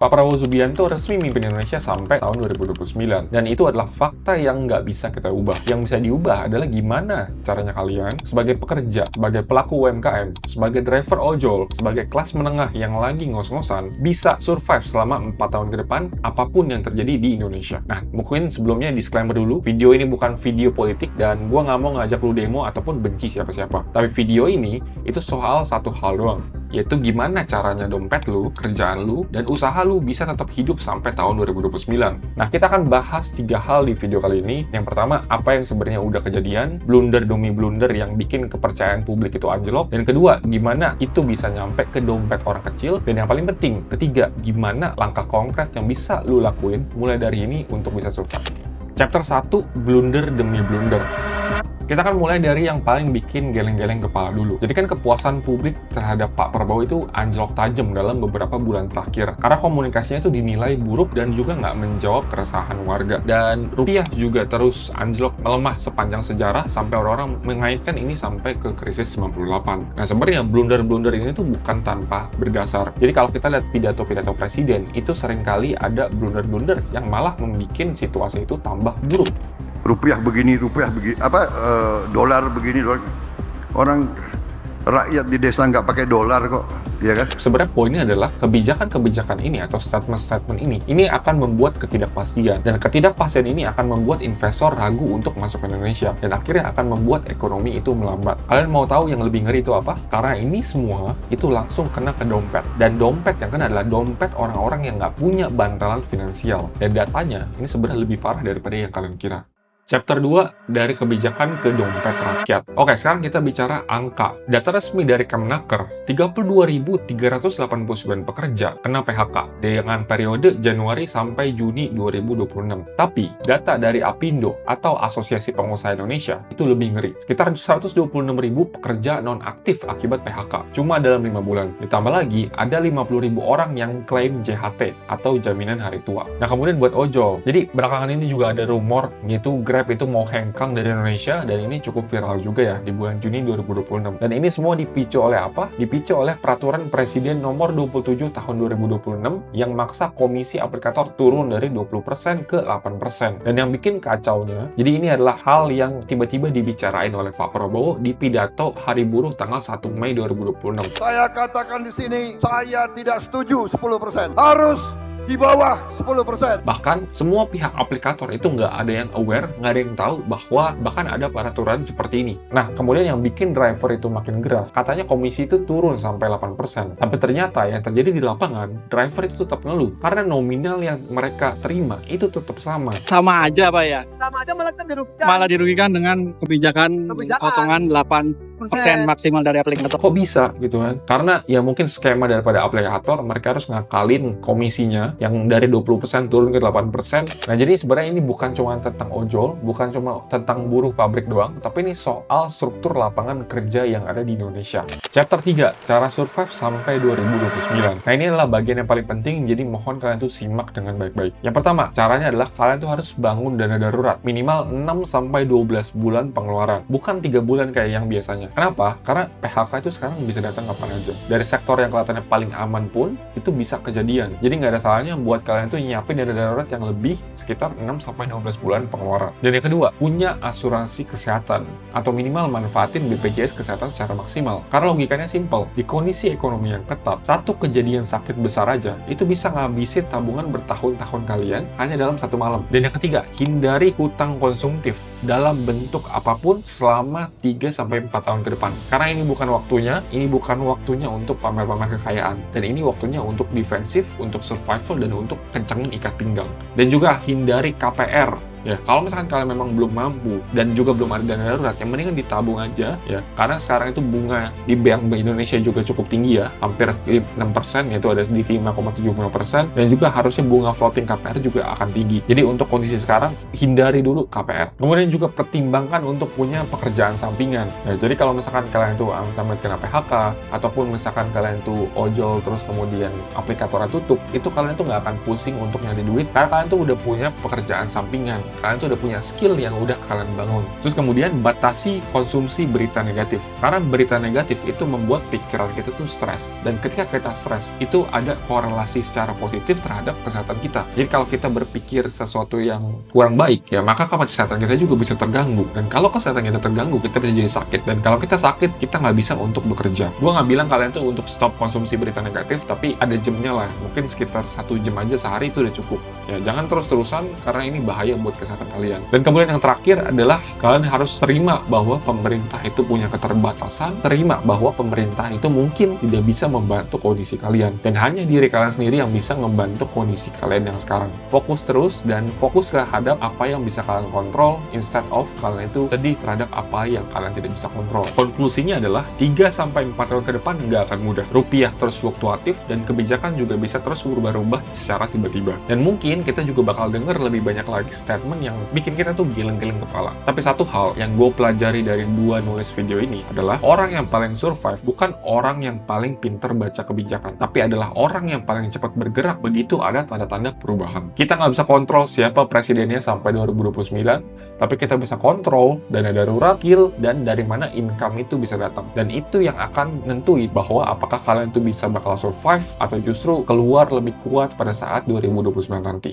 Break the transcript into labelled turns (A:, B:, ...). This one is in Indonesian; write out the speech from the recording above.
A: Pak Prabowo Subianto resmi mimpin Indonesia sampai tahun 2029. Dan itu adalah fakta yang nggak bisa kita ubah. Yang bisa diubah adalah gimana caranya kalian sebagai pekerja, sebagai pelaku UMKM, sebagai driver ojol, sebagai kelas menengah yang lagi ngos-ngosan, bisa survive selama 4 tahun ke depan, apapun yang terjadi di Indonesia. Nah, mungkin sebelumnya disclaimer dulu, video ini bukan video politik dan gua nggak mau ngajak lu demo ataupun benci siapa-siapa. Tapi video ini, itu soal satu hal doang, yaitu gimana caranya dompet lu, kerjaan lu, dan usaha lu bisa tetap hidup sampai tahun 2029. Nah, kita akan bahas 3 hal di video kali ini. Yang pertama, apa yang sebenarnya udah kejadian, blunder demi blunder yang bikin kepercayaan publik itu anjlok. Dan kedua, gimana itu bisa nyampe ke dompet orang kecil. Dan yang paling penting, ketiga, gimana langkah konkret yang bisa lu lakuin mulai dari ini untuk bisa survive. Chapter 1, blunder demi blunder. Kita akan mulai dari yang paling bikin geleng-geleng kepala dulu. Jadi kan kepuasan publik terhadap Pak Prabowo itu anjlok tajam dalam beberapa bulan terakhir. Karena komunikasinya itu dinilai buruk dan juga nggak menjawab keresahan warga. Dan rupiah juga terus anjlok melemah sepanjang sejarah sampai orang-orang mengaitkan ini sampai ke krisis 98. Nah, sebenarnya blunder-blunder ini tuh bukan tanpa berdasar. Jadi kalau kita lihat pidato-pidato presiden, itu seringkali ada blunder-blunder yang malah membuat situasi itu tambah buruk.
B: Rupiah begini, dolar begini, dolar. Orang rakyat di desa nggak pakai dolar kok, ya kan?
A: Sebenarnya poinnya adalah kebijakan-kebijakan ini atau statement-statement ini akan membuat ketidakpastian, dan ketidakpastian ini akan membuat investor ragu untuk masuk ke Indonesia, dan akhirnya akan membuat ekonomi itu melambat. Kalian mau tahu yang lebih ngeri itu apa? Karena ini semua itu langsung kena ke dompet, dan dompet yang kena adalah dompet orang-orang yang nggak punya bantalan finansial, dan datanya ini sebenarnya lebih parah daripada yang kalian kira. Chapter 2, dari kebijakan ke dompet rakyat. Oke, sekarang kita bicara angka. Data resmi dari Kemenaker, 32.389 pekerja kena PHK dengan periode Januari sampai Juni 2026. Tapi, data dari Apindo atau Asosiasi Pengusaha Indonesia itu lebih ngeri. Sekitar 126.000 pekerja non-aktif akibat PHK, cuma dalam 5 bulan. Ditambah lagi, ada 50.000 orang yang klaim JHT atau jaminan hari tua. Nah, kemudian buat ojol. Jadi, belakangan ini juga ada rumor, yaitu Grab itu mau hengkang dari Indonesia, dan ini cukup viral juga ya di bulan Juni 2026. Dan ini semua dipicu oleh apa? Dipicu oleh peraturan Presiden nomor 27 tahun 2026 yang maksa komisi aplikator turun dari 20% ke 8%. Dan yang bikin kacaunya, jadi ini adalah hal yang tiba-tiba dibicarain oleh Pak Prabowo di pidato Hari Buruh tanggal 1 Mei 2026.
B: Saya katakan di sini, saya tidak setuju 10%. Harus di bawah 10%.
A: Bahkan semua pihak aplikator itu nggak ada yang aware, nggak ada yang tahu bahwa bahkan ada peraturan seperti ini. Nah, kemudian yang bikin driver itu makin gerah, katanya komisi itu turun sampai 8%. Tapi ternyata yang terjadi di lapangan, driver itu tetap ngeluh karena nominal yang mereka terima itu tetap sama.
C: Sama aja Pak ya?
D: Sama aja malah dirugikan.
C: Malah dirugikan dengan kebijakan potongan 8% maksimal dari aplikator.
A: Kok bisa gitu kan? Karena ya mungkin skema daripada aplikator, mereka harus ngakalin komisinya yang dari 20% turun ke 8%. Nah, jadi sebenarnya ini bukan cuma tentang ojol, bukan cuma tentang buruh pabrik doang, tapi ini soal struktur lapangan kerja yang ada di Indonesia. Chapter 3, cara survive sampai 2029. Nah, ini adalah bagian yang paling penting, jadi mohon kalian tuh simak dengan baik-baik. Yang pertama, caranya adalah kalian tuh harus bangun dana darurat, minimal 6-12 bulan pengeluaran, bukan 3 bulan kayak yang biasanya. Kenapa? Karena PHK itu sekarang bisa datang kapan aja. Dari sektor yang kelihatannya paling aman pun, itu bisa kejadian. Jadi nggak ada salahnya buat kalian itu nyiapin dana darurat yang lebih sekitar 6-12 bulan pengeluaran. Dan yang kedua, punya asuransi kesehatan atau minimal manfaatin BPJS kesehatan secara maksimal. Karena logikanya simple, di kondisi ekonomi yang ketat, satu kejadian sakit besar aja itu bisa ngabisin tabungan bertahun-tahun kalian hanya dalam 1 malam. Dan yang ketiga, hindari hutang konsumtif dalam bentuk apapun selama 3-4 tahun ke depan. Karena ini bukan waktunya untuk pamer-pamer kekayaan, dan ini waktunya untuk defensif, untuk survival, dan untuk kencangin ikat pinggang. Dan juga hindari KPR. Ya, kalau misalkan kalian memang belum mampu dan juga belum ada dana darurat, yang mendingan ditabung aja ya. Karena sekarang itu bunga di Bank Indonesia juga cukup tinggi ya, hampir 6%, yaitu ada di 5,75%, dan juga harusnya bunga floating KPR juga akan tinggi. Jadi untuk kondisi sekarang, hindari dulu KPR. Kemudian juga pertimbangkan untuk punya pekerjaan sampingan. Nah, jadi kalau misalkan kalian tuh amit-amit kena PHK, ataupun misalkan kalian tuh ojol terus kemudian aplikatornya tutup, itu kalian tuh nggak akan pusing untuk nyari duit karena kalian tuh udah punya pekerjaan sampingan. Kalian tuh udah punya skill yang udah kalian bangun. Terus kemudian batasi konsumsi berita negatif. Karena berita negatif itu membuat pikiran kita tuh stres. Dan ketika kita stres, itu ada korelasi secara positif terhadap kesehatan kita. Jadi kalau kita berpikir sesuatu yang kurang baik, ya maka kesehatan kita juga bisa terganggu. Dan kalau kesehatan kita terganggu, kita bisa jadi sakit. Dan kalau kita sakit, kita nggak bisa untuk bekerja. Gue nggak bilang kalian tuh untuk stop konsumsi berita negatif, tapi ada jamnya lah. Mungkin sekitar 1 jam aja sehari itu udah cukup. Ya jangan terus-terusan karena ini bahaya buat kesehatan kalian. Dan kemudian yang terakhir adalah kalian harus terima bahwa pemerintah itu punya keterbatasan, terima bahwa pemerintah itu mungkin tidak bisa membantu kondisi kalian. Dan hanya diri kalian sendiri yang bisa membantu kondisi kalian yang sekarang. Fokus terus dan fokus terhadap apa yang bisa kalian kontrol instead of kalian itu sedih terhadap apa yang kalian tidak bisa kontrol. Konklusinya adalah 3-4 tahun ke depan nggak akan mudah. Rupiah terus fluktuatif dan kebijakan juga bisa terus berubah-ubah secara tiba-tiba. Dan mungkin kita juga bakal denger lebih banyak lagi statement yang bikin kita tuh geleng-geleng kepala. Tapi satu hal yang gue pelajari dari 2 nulis video ini adalah orang yang paling survive bukan orang yang paling pinter baca kebijakan, tapi adalah orang yang paling cepat bergerak begitu ada tanda-tanda perubahan. Kita nggak bisa kontrol siapa presidennya sampai 2029, tapi kita bisa kontrol dana darurat, skill, dan dari mana income itu bisa datang. Dan itu yang akan nentuin bahwa apakah kalian tuh bisa bakal survive atau justru keluar lebih kuat pada saat 2029 nanti.